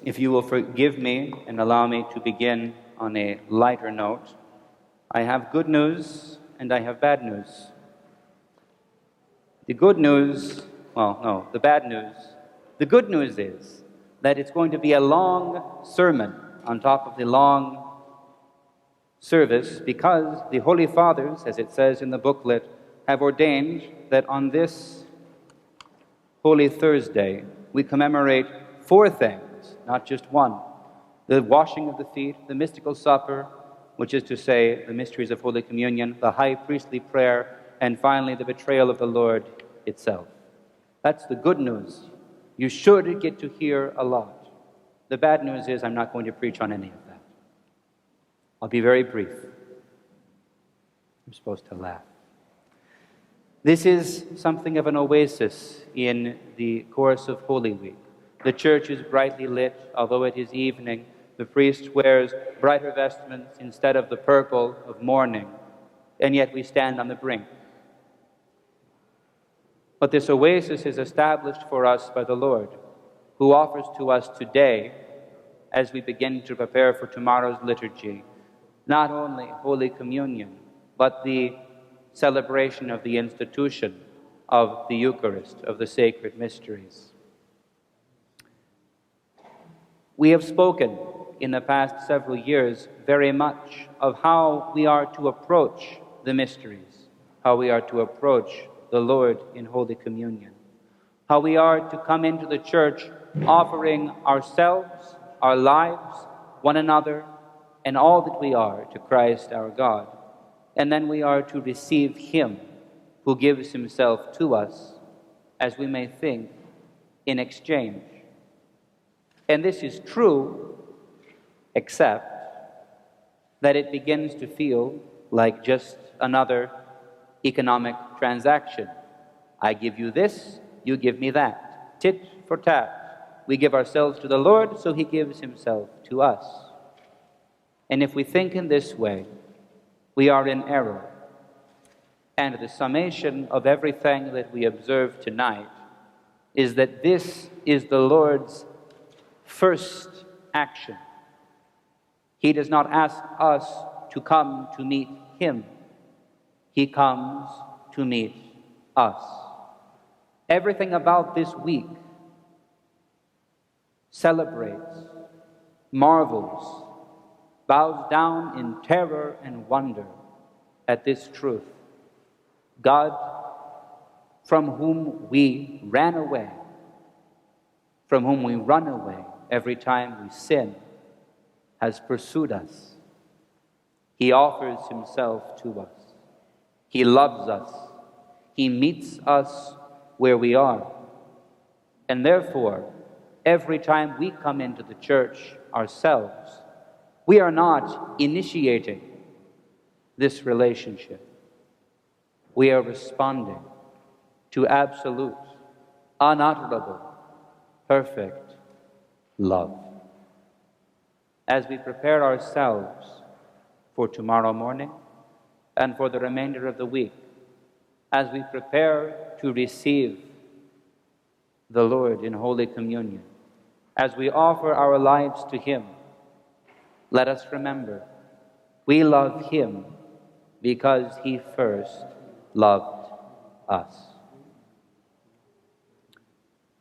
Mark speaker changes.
Speaker 1: if you will forgive me and allow me to begin on a lighter note, I have good news and I have bad news. The good news, the bad news. The good news is that it's going to be a long sermon on top of the long service, because the Holy Fathers, as it says in the booklet, have ordained that on this Holy Thursday we commemorate 4 things, not just one. The washing of the feet, the mystical supper, which is to say the mysteries of Holy Communion, the high priestly prayer, and finally the betrayal of the Lord itself. That's the good news. You should get to hear a lot. The bad news is I'm not going to preach on any of that. I'll be very brief. I'm supposed to laugh. This is something of an oasis in the course of Holy Week. The church is brightly lit, although it is evening. The priest wears brighter vestments instead of the purple of mourning, and yet we stand on the brink. But this oasis is established for us by the Lord, who offers to us today, as we begin to prepare for tomorrow's liturgy, not only Holy Communion, but the celebration of the institution of the Eucharist, of the sacred mysteries. We have spoken in the past several years very much of how we are to approach the mysteries, how we are to approach the Lord in Holy Communion, how we are to come into the church offering ourselves, our lives, one another, and all that we are to Christ our God. And then we are to receive Him who gives Himself to us, as we may think, in exchange. And this is true, except that it begins to feel like just another economic transaction. I give you this, you give me that. Tit for tat. We give ourselves to the Lord, so He gives Himself to us. And if we think in this way, we are in error. And the summation of everything that we observe tonight is that this is the Lord's first action. He does not ask us to come to meet Him. He comes to meet us. Everything about this week celebrates, marvels, bows down in terror and wonder at this truth. God, from whom we ran away, from whom we run away every time we sin, has pursued us. He offers Himself to us. He loves us. He meets us where we are. And therefore, every time we come into the church ourselves, we are not initiating this relationship. We are responding to absolute, unutterable, perfect love. As we prepare ourselves for tomorrow morning and for the remainder of the week, as we prepare to receive the Lord in Holy Communion, as we offer our lives to Him, let us remember, we love Him because He first loved us.